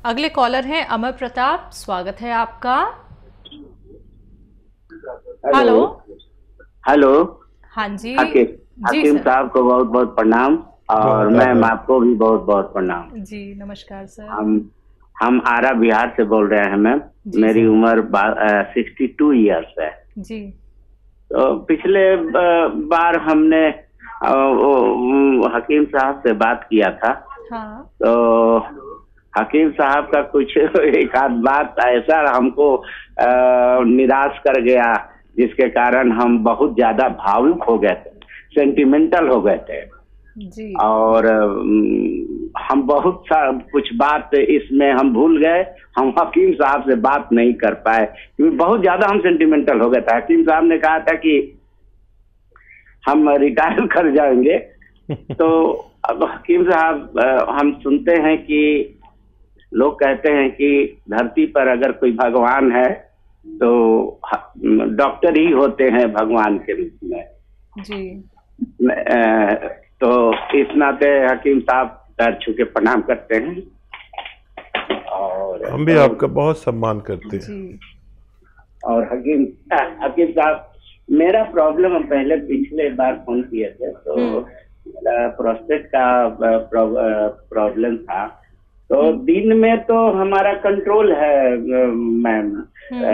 अगले कॉलर हैं अमर प्रताप, स्वागत है आपका। हेलो। हेलो। हेलो। हाँ जी। हकीम जी हकीम सर। साहब को बहुत बहुत प्रणाम। और बहुत मैम आभार। आपको भी बहुत बहुत प्रणाम। जी नमस्कार सर। हम हम आरा बिहार से बोल रहे हैं मैम। जी मेरी सर। उम्र 62 ईयर्स है। जी। तो पिछले बार हमने हकीम साहब से बात किया था। हाँ। तो हकीम साहब का कुछ एक आध बात ऐसा हमको निराश कर गया, जिसके कारण हम बहुत ज्यादा भावुक हो गए थे, सेंटिमेंटल हो गए थे। जी। और हम बहुत सा कुछ बात इसमें हम भूल गए। हम हकीम साहब से बात नहीं कर पाए क्योंकि बहुत ज्यादा हम सेंटिमेंटल हो गए थे। हकीम साहब ने कहा था कि हम रिटायर कर जाएंगे। तो अब हकीम साहब, हम सुनते हैं कि लोग कहते हैं कि धरती पर अगर कोई भगवान है तो डॉक्टर ही होते हैं भगवान के रूप में। जी। तो इस नाते हकीम साहब पैर छू के प्रणाम करते हैं। और हम भी आपका बहुत सम्मान करते हैं। जी। और हकीम हकीम साहब, मेरा प्रॉब्लम, हम पहले पिछले बार फोन किए थे तो मेरा प्रोस्टेट का प्रॉब्लम था। तो दिन में तो हमारा कंट्रोल है मैम।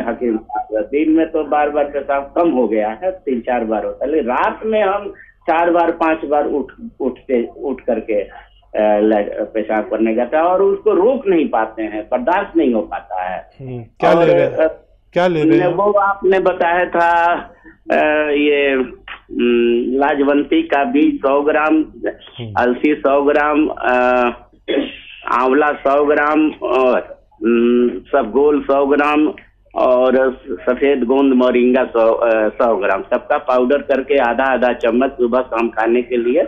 हकीम साहब, दिन में तो बार बार पेशाब कम हो गया है, 3-4 बार होता है, लेकिन रात में हम 4 बार 5 बार उठ करके पेशाब करने जाता है और उसको रोक नहीं पाते हैं, बर्दाश्त नहीं हो पाता है। क्या और ले रहे हैं? क्या ले रहे हैं? वो आपने बताया था ये लाजवंती का बीज 100 ग्राम, अलसी 100 ग्राम, आंवला 100 ग्राम, और सबगोल 100 ग्राम, और सफेद गोंद मोरिंगा 100 ग्राम, सबका पाउडर करके आधा आधा चम्मच सुबह शाम खाने के लिए।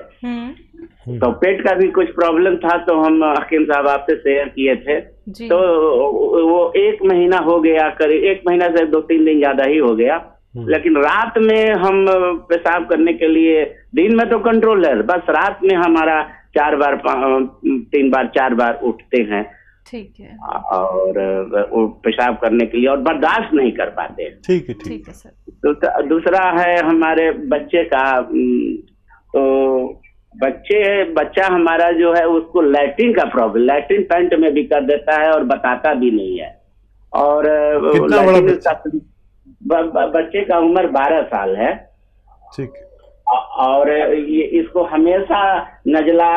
तो पेट का भी कुछ प्रॉब्लम था तो हम हकीम साहब आपसे शेयर किए थे। तो वो 1 महीना हो गया, करीब 1 महीना से 2-3 दिन ज्यादा ही हो गया। लेकिन रात में हम पेशाब करने के लिए, दिन में तो कंट्रोल है, बस रात में हमारा 4 बार 3 बार 4 बार उठते हैं। ठीक है। और पेशाब करने के लिए और बर्दाश्त नहीं कर पाते। ठीक है, ठीक है सर। तो दूसरा है हमारे बच्चे का। तो बच्चा हमारा जो है उसको लैट्रिन का प्रॉब्लम, लैट्रिन पैंट में भी कर देता है और बताता भी नहीं है। और कितना बड़ा बच्चा? बच्चे का उम्र 12 साल है। ठीक। और ये इसको हमेशा नजला,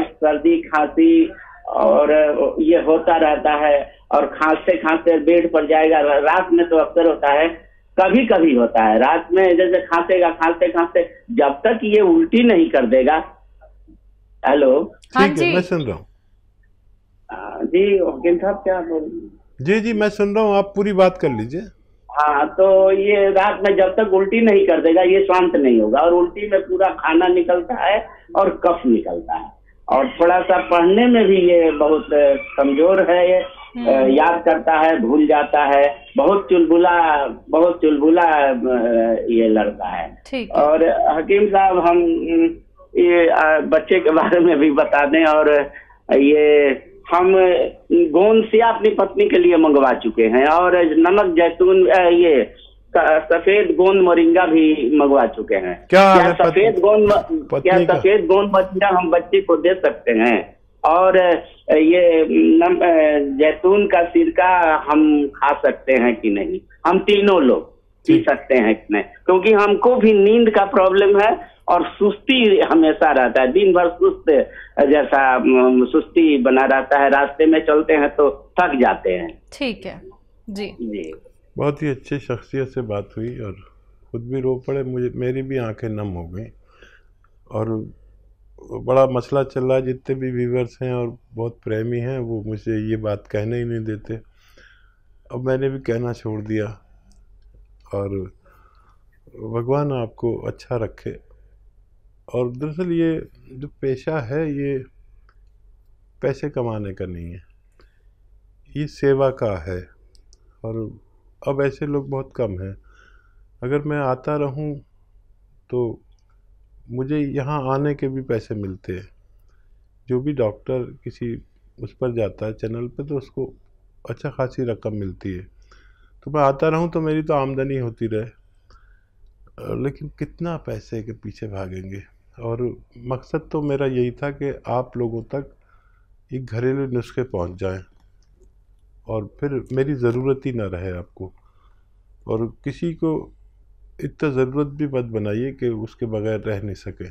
सर्दी, खांसी और ये होता रहता है। और खांसते खांसते बेड पर जाएगा, रात में तो अक्सर होता है, कभी कभी होता है रात में, जैसे खांसेगा, खांसते खांसते जब तक ये उल्टी नहीं कर देगा। हेलो। ठीक है, मैं सुन रहा हूँ। जी वकील साहब, क्या बोल? जी जी, मैं सुन रहा हूँ, आप पूरी बात कर लीजिए। हाँ, तो ये रात में जब तक उल्टी नहीं कर देगा ये शांत नहीं होगा, और उल्टी में पूरा खाना निकलता है और कफ निकलता है। और थोड़ा सा पढ़ने में भी ये बहुत कमजोर है। ये याद करता है, भूल जाता है, बहुत चुलबुला ये लड़का है। और हकीम साहब, हम ये बच्चे के बारे में भी बता दें। और ये हम गोंद से अपनी पत्नी के लिए मंगवा चुके हैं, और नमक जैतून, ये सफेद गोंद मोरिंगा भी मंगवा चुके हैं। क्या सफेद गोंद मोरिंगा हम बच्चे को दे सकते हैं? और ये जैतून का सिरका हम खा सकते हैं कि नहीं? हम तीनों लोग पी सकते हैं कि नहीं? क्योंकि हमको भी नींद का प्रॉब्लम है और सुस्ती हमेशा रहता है, दिन भर सुस्ती बना रहता है। रास्ते में चलते हैं तो थक जाते हैं। ठीक है जी। जी, बहुत ही अच्छी शख्सियत से बात हुई और खुद भी रो पड़े, मेरी भी आंखें नम हो गई। और बड़ा मसला चल रहा है, जितने भी व्यूवर्स हैं और बहुत प्रेमी हैं वो मुझे ये बात कहने ही नहीं देते। अब मैंने भी कहना छोड़ दिया। और भगवान आपको अच्छा रखे। और दरअसल ये जो पेशा है ये पैसे कमाने का नहीं है, ये सेवा का है। और अब ऐसे लोग बहुत कम हैं। अगर मैं आता रहूं तो मुझे यहाँ आने के भी पैसे मिलते हैं। जो भी डॉक्टर किसी उस पर जाता है चैनल पे, तो उसको अच्छा खासी रकम मिलती है। तो मैं आता रहूं तो मेरी तो आमदनी होती रहे, लेकिन कितना पैसे के पीछे भागेंगे। और मकसद तो मेरा यही था कि आप लोगों तक ये घरेलू नुस्खे पहुंच जाएं और फिर मेरी ज़रूरत ही ना रहे आपको। और किसी को इतना ज़रूरत भी मत बनाइए कि उसके बगैर रह नहीं सके।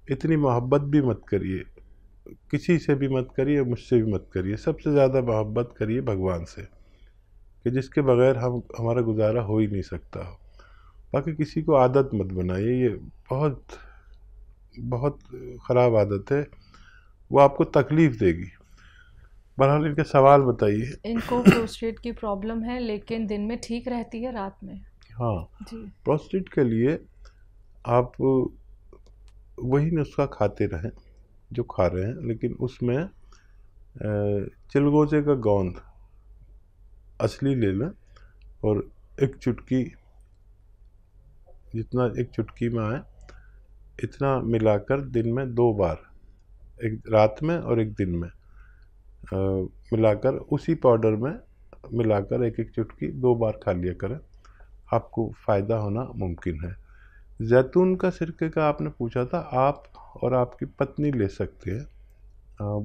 इतनी मोहब्बत भी मत करिए, किसी से भी मत करिए, मुझसे भी मत करिए। सबसे ज़्यादा मोहब्बत करिए भगवान से, कि जिसके बगैर हमारा गुजारा हो ही नहीं सकता हो। बाकी किसी को आदत मत बनाइए, ये बहुत बहुत ख़राब आदत है, वो आपको तकलीफ़ देगी। बहरहाल इनके सवाल बताइए। इनको प्रोस्टेट की प्रॉब्लम है, लेकिन दिन में ठीक रहती है, रात में। हाँ, जी। प्रोस्टेट के लिए आप वही नुस्खा खाते रहें जो खा रहे हैं, लेकिन उसमें चिलगोजे का गोंद असली ले लें और एक चुटकी, जितना एक चुटकी में आए इतना मिलाकर दिन में 2 बार, एक रात में और एक दिन में मिलाकर, उसी पाउडर में मिलाकर एक एक चुटकी 2 बार खा लिया करें, आपको फ़ायदा होना मुमकिन है। जैतून का सिरके का आपने पूछा था, आप और आपकी पत्नी ले सकते हैं,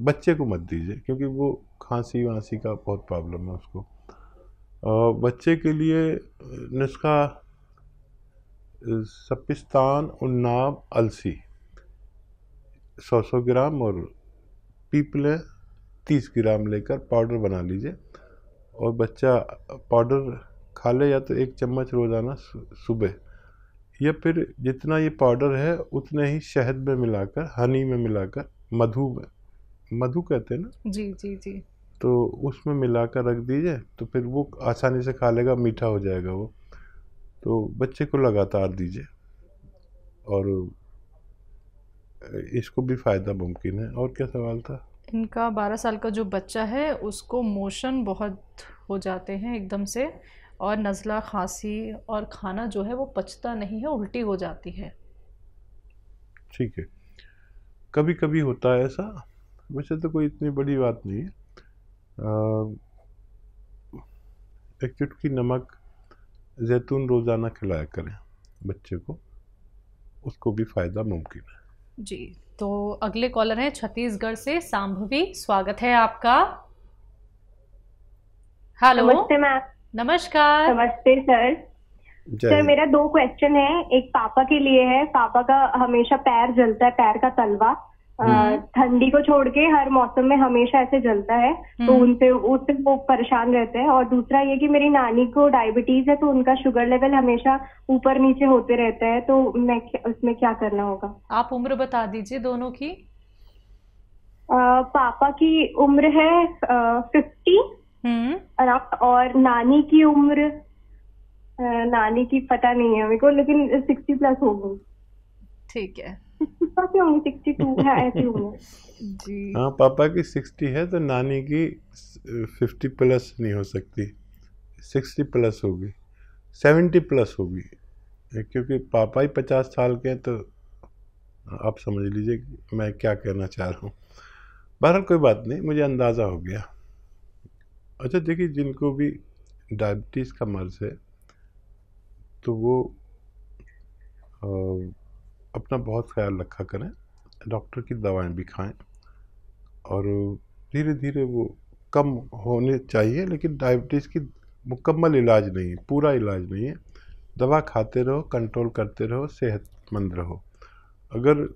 बच्चे को मत दीजिए क्योंकि वो खांसी वांसी का बहुत प्रॉब्लम है उसको। बच्चे के लिए नुस्खा सपिस्तान, उन्नाव, अलसी 100 ग्राम और पीपले 30 ग्राम लेकर पाउडर बना लीजिए, और बच्चा पाउडर खा ले, या तो 1 चम्मच रोज़ाना सुबह, या फिर जितना ये पाउडर है उतने ही शहद में मिलाकर, हनी में मिलाकर, मधु में, मधु कहते हैं ना, जी जी जी। तो उसमें मिलाकर रख दीजिए, तो फिर वो आसानी से खा लेगा, मीठा हो जाएगा वो। तो बच्चे को लगातार दीजिए और इसको भी फ़ायदा मुमकिन है। और क्या सवाल था? इनका 12 साल का जो बच्चा है, उसको मोशन बहुत हो जाते हैं एकदम से, और नज़ला, खांसी, और खाना जो है वो पचता नहीं है, उल्टी हो जाती है। ठीक है, कभी कभी होता है ऐसा, वैसे तो कोई इतनी बड़ी बात नहीं है। एक चुटकी नमक जैतून रोज़ाना खिलाया करें बच्चे को, उसको भी फ़ायदा मुमकिन है। जी। तो अगले कॉलर हैं छत्तीसगढ़ से, सांभवी, स्वागत है आपका। हेलो। नमस्ते मैम। नमस्कार। नमस्ते सर। सर मेरा 2 क्वेश्चन है। एक पापा के लिए है। पापा का हमेशा पैर जलता है, पैर का तलवा ठंडी को छोड़ के हर मौसम में हमेशा ऐसे जलता है, तो उससे वो परेशान रहते हैं। और दूसरा ये कि मेरी नानी को डायबिटीज है, तो उनका शुगर लेवल हमेशा ऊपर नीचे होते रहता है, तो मैं उसमें क्या करना होगा? आप उम्र बता दीजिए दोनों की। पापा की उम्र है 50 अराउंड, और नानी की उम्र, नानी की पता नहीं है मेरे को, लेकिन 60 प्लस होगी। ठीक है। 60 होंगी, 62 है ऐसे होंगे। जी। हाँ, पापा की 60 है तो नानी की 50 प्लस नहीं हो सकती, 60 प्लस होगी, 70 प्लस होगी, क्योंकि पापा ही 50 साल के हैं। तो आप समझ लीजिए कि मैं क्या कहना चाह रहा हूँ। बहरहाल कोई बात नहीं, मुझे अंदाज़ा हो गया। अच्छा देखिए, जिनको भी डायबिटीज़ का मर्ज़ है तो वो अपना बहुत ख्याल रखा करें, डॉक्टर की दवाएं भी खाएं, और धीरे धीरे वो कम होने चाहिए। लेकिन डायबिटीज़ की मुकम्मल इलाज नहीं है, पूरा इलाज नहीं है। दवा खाते रहो, कंट्रोल करते रहो, सेहतमंद रहो। अगर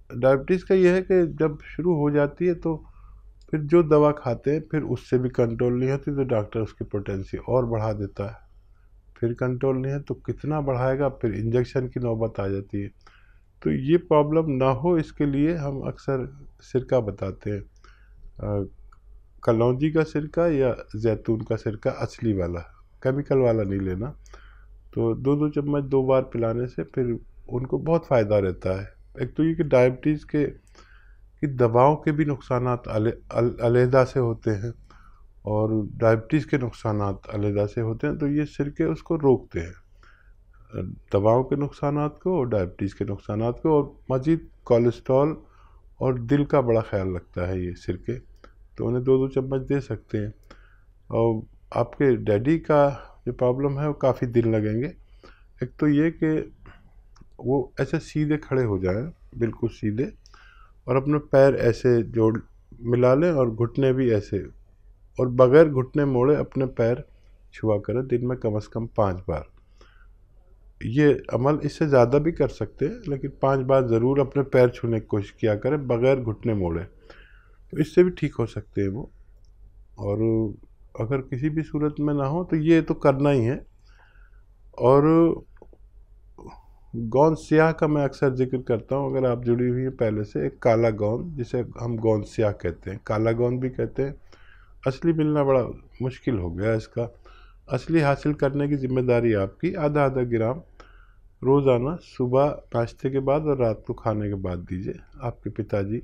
डायबिटीज़ का ये है कि जब शुरू हो जाती है तो फिर जो दवा खाते हैं फिर उससे भी कंट्रोल नहीं होती, तो डॉक्टर उसकी पोटेंसी और बढ़ा देता है। फिर कंट्रोल नहीं है तो कितना बढ़ाएगा, फिर इंजेक्शन की नौबत आ जाती है। तो ये प्रॉब्लम ना हो, इसके लिए हम अक्सर सिरका बताते हैं, कलौंजी का सिरका या जैतून का सिरका, असली वाला, केमिकल वाला नहीं लेना। तो 2-2 चम्मच 2 बार पिलाने से फिर उनको बहुत फ़ायदा रहता है। एक तो ये कि डायबिटीज़ की दवाओं के भी नुकसानात अलहदा से होते हैं, और डायबिटीज़ के नुकसानात अलहदा से होते हैं, तो ये सिरके उसको रोकते हैं, दवाओं के नुकसानात को और डायबिटीज़ के नुकसानात को। और मज़ीद कोलेस्ट्रॉल और दिल का बड़ा ख्याल रखता है ये सिरके। तो उन्हें 2-2 चम्मच दे सकते हैं। और आपके डैडी का जो प्रॉब्लम है वो काफ़ी दिन लगेंगे। एक तो ये कि वो ऐसे सीधे खड़े हो जाएं, बिल्कुल सीधे, और अपने पैर ऐसे जोड़ मिला लें और घुटने भी ऐसे, और बगैर घुटने मोड़े अपने पैर छुआ करें दिन में कम से कम 5 बार। ये अमल इससे ज़्यादा भी कर सकते हैं, लेकिन 5 बार ज़रूर अपने पैर छूने की कोशिश किया करें बगैर घुटने मोड़े, तो इससे भी ठीक हो सकते हैं वो। और अगर किसी भी सूरत में ना हो तो ये तो करना ही है। और गोंद स्याह का मैं अक्सर जिक्र करता हूँ, अगर आप जुड़ी हुई हैं पहले से, एक काला गोंद जिसे हम गोंद स्याह कहते हैं, काला गोंद भी कहते हैं। असली मिलना बड़ा मुश्किल हो गया, इसका असली हासिल करने की जिम्मेदारी आपकी। आधा आधा ग्राम रोज़ाना सुबह नाश्ते के बाद और रात को खाने के बाद दीजिए। आपके पिताजी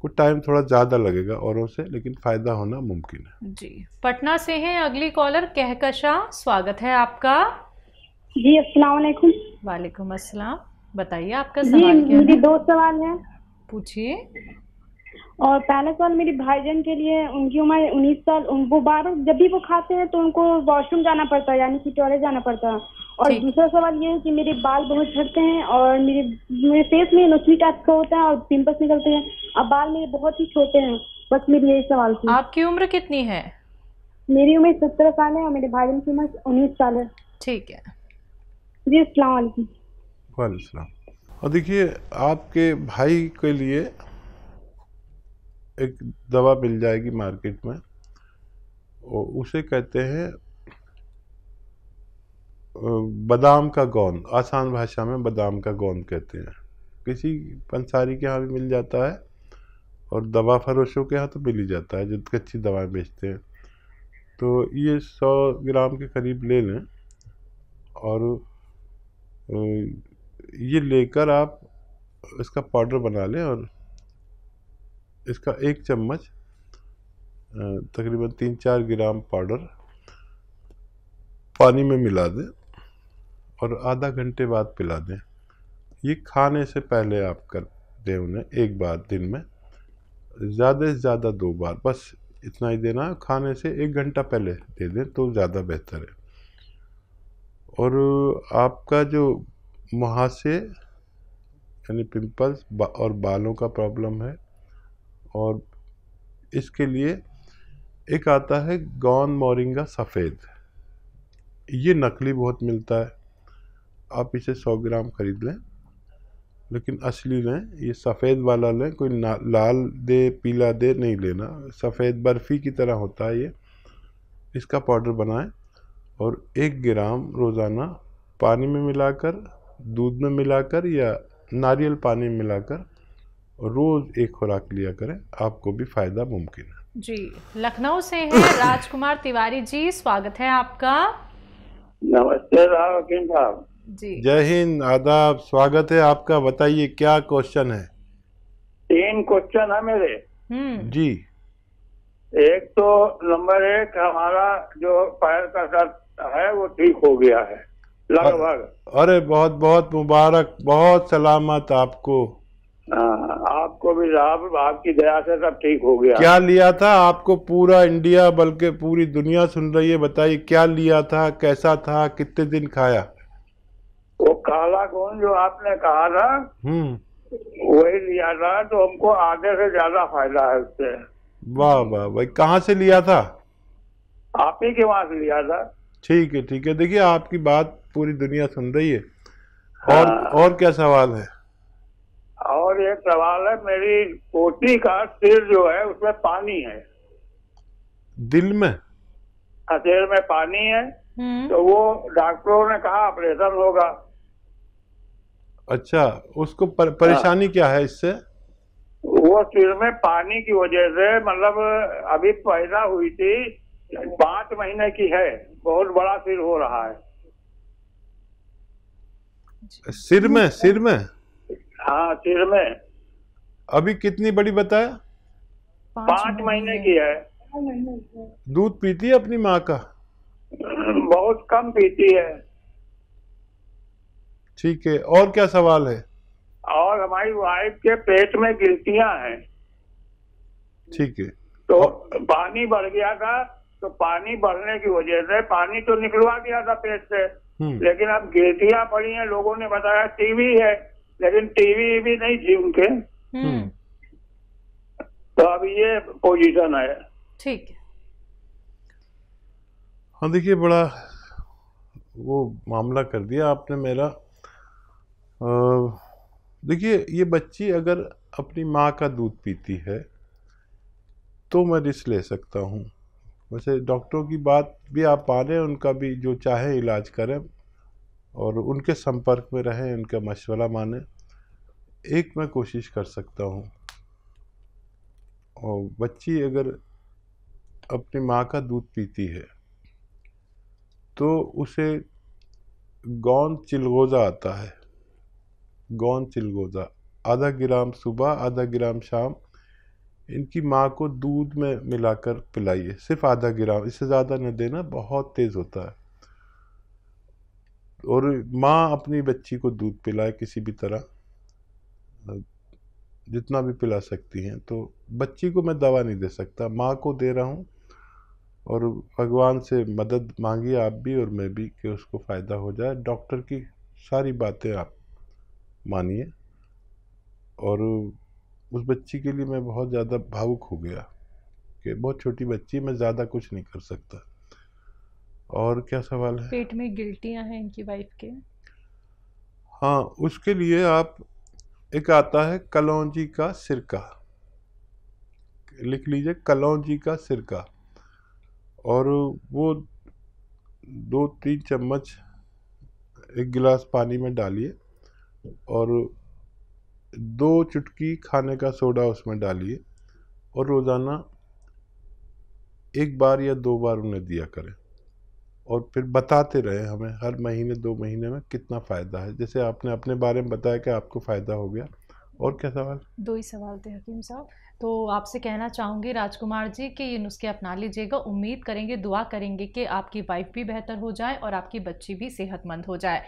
को टाइम थोड़ा ज़्यादा लगेगा औरों से, लेकिन फ़ायदा होना मुमकिन है। जी, पटना से हैं अगली कॉलर कहकशा, स्वागत है आपका। जी अस्सलाम वालेकुम। वालेकुम अस्सलाम, बताइए आपका जी सवाल क्या मेरी है? 2 सवाल हैं। पूछिए। और पहला सवाल मेरे भाईजान के लिए, उनकी उम्र 19 साल, वो बार जब भी वो खाते हैं तो उनको वॉशरूम जाना पड़ता है, यानी कि टॉयलेट जाना पड़ता है। और ठीक। दूसरा सवाल ये है कि मेरे बाल बहुत झड़ते हैं और मेरे फेस में नोचनी टाइप का होता है और पिंपल्स निकलते हैं। अब बाल मेरे बहुत ही छोटे हैं। बस मेरी यही सवाल थी। आपकी उम्र कितनी है? मेरी उम्र 17 साल है और मेरे भाईजान की उम्र 19 साल है। ठीक है जी अस्सलाम वालेकुम। वालेकुम सलाम। और देखिए, आपके भाई के लिए एक दवा मिल जाएगी मार्केट में, और उसे कहते हैं बादाम का गोंद। आसान भाषा में बादाम का गोंद कहते हैं। किसी पंसारी के यहाँ भी मिल जाता है और दवा फरोशों के यहाँ तो मिल ही जाता है, जो कच्ची दवाएं बेचते हैं। तो ये 100 ग्राम के करीब ले लें, और ये लेकर आप इसका पाउडर बना लें, और इसका 1 चम्मच तकरीबन 3-4 ग्राम पाउडर पानी में मिला दें और आधा घंटे बाद पिला दें। ये खाने से पहले आप कर दें उन्हें 1 बार दिन में, ज़्यादा से ज़्यादा 2 बार, बस इतना ही देना है। खाने से 1 घंटा पहले दे दें तो ज़्यादा बेहतर है। और आपका जो मुहासे यानी पिंपल्स और बालों का प्रॉब्लम है, और इसके लिए एक आता है गोंद मोरिंगा सफ़ेद। ये नकली बहुत मिलता है, आप इसे 100 ग्राम खरीद लें, लेकिन असली लें। ये सफ़ेद वाला लें, कोई लाल दे पीला दे नहीं लेना। सफ़ेद बर्फ़ी की तरह होता है ये। इसका पाउडर बनाएं और 1 ग्राम रोज़ाना पानी में मिलाकर, दूध में मिलाकर या नारियल पानी में मिलाकर रोज़ 1 खुराक लिया करें, आपको भी फ़ायदा मुमकिन है। जी, लखनऊ से हैं राजकुमार तिवारी जी, स्वागत है आपका। नमस्ते हकीम साहब जी। जय हिंद, आदाब, स्वागत है आपका। बताइए क्या क्वेश्चन है? 3 क्वेश्चन है मेरे। जी। एक तो नंबर 1, हमारा जो पैर का दर्द है वो ठीक हो गया है लगभग। अरे बहुत बहुत मुबारक, बहुत सलामत आपको। आपको भी साहब, आपकी दया से सब ठीक हो गया। क्या लिया था आपको? पूरा इंडिया बल्कि पूरी दुनिया सुन रही है, बताइए क्या लिया था, कैसा था, कितने दिन खाया? वो काला गोंद जो आपने कहा था वही लिया था, तो हमको आधे से ज्यादा फायदा है उससे। वाह वाह भाई, कहाँ से लिया था? आप ही के वहां से लिया था। ठीक है ठीक है, देखिए आपकी बात पूरी दुनिया सुन रही है। और क्या सवाल है? और एक सवाल है, मेरी पोती का सिर जो है उसमें पानी है। दिल में? सिर में पानी है, तो वो डॉक्टरों ने कहा ऑपरेशन होगा। अच्छा, उसको परेशानी क्या है इससे? वो सिर में पानी की वजह से, मतलब अभी पैदा हुई थी, 5 महीने की है, बहुत बड़ा सिर हो रहा है। सिर में? सिर में? हाँ, सिर में। अभी कितनी बड़ी बताया? 5 महीने की है। दूध पीती है अपनी माँ का? बहुत कम पीती है। ठीक है, और क्या सवाल है? और हमारी वाइफ के पेट में गिल्टियां हैं। ठीक है, तो पानी बढ़ गया था, तो पानी बढ़ने की वजह से पानी तो निकलवा दिया था पेट से, लेकिन अब गिल्टियां पड़ी हैं। लोगों ने बताया टीवी है, लेकिन टीवी भी नहीं थी उनके। तो अब ये पोजीशन है। ठीक है। हाँ देखिए, बड़ा वो मामला कर दिया आपने मेरा। देखिए, ये बच्ची अगर अपनी माँ का दूध पीती है तो मैं रिस्क ले सकता हूँ। वैसे डॉक्टरों की बात भी आप मानें, उनका भी जो चाहे इलाज करें और उनके संपर्क में रहें, उनका मशवरा मानें। एक मैं कोशिश कर सकता हूँ, और बच्ची अगर अपनी माँ का दूध पीती है तो उसे गौन चिलगोज़ा आता है, गौन चिलगोज़ा, आधा ग्राम सुबह आधा ग्राम शाम इनकी माँ को दूध में मिलाकर पिलाइए। सिर्फ आधा ग्राम, इससे ज़्यादा न देना, बहुत तेज़ होता है। और माँ अपनी बच्ची को दूध पिलाए किसी भी तरह, जितना भी पिला सकती हैं। तो बच्ची को मैं दवा नहीं दे सकता, माँ को दे रहा हूँ। और भगवान से मदद मांगिए आप भी और मैं भी कि उसको फ़ायदा हो जाए। डॉक्टर की सारी बातें आप मानिए। और उस बच्ची के लिए मैं बहुत ज़्यादा भावुक हो गया कि बहुत छोटी बच्ची, मैं ज़्यादा कुछ नहीं कर सकता। और क्या सवाल है? पेट में गिल्टियाँ हैं इनकी वाइफ के। हाँ, उसके लिए आप, एक आता है कलौंजी का सिरका, लिख लीजिए कलौंजी का सिरका, और वो 2-3 चम्मच एक गिलास पानी में डालिए और 2 चुटकी खाने का सोडा उसमें डालिए, और रोज़ाना 1 बार या 2 बार उन्हें दिया करें। और फिर बताते रहे हमें हर महीने 2 महीने में कितना फ़ायदा है। जैसे आपने अपने बारे में बताया कि आपको फ़ायदा हो गया। और क्या सवाल? 2 ही सवाल थे हकीम साहब। तो आपसे कहना चाहूँगी राजकुमार जी कि ये नुस्खे अपना लीजिएगा। उम्मीद करेंगे, दुआ करेंगे कि आपकी वाइफ भी बेहतर हो जाए और आपकी बच्ची भी सेहतमंद हो जाए।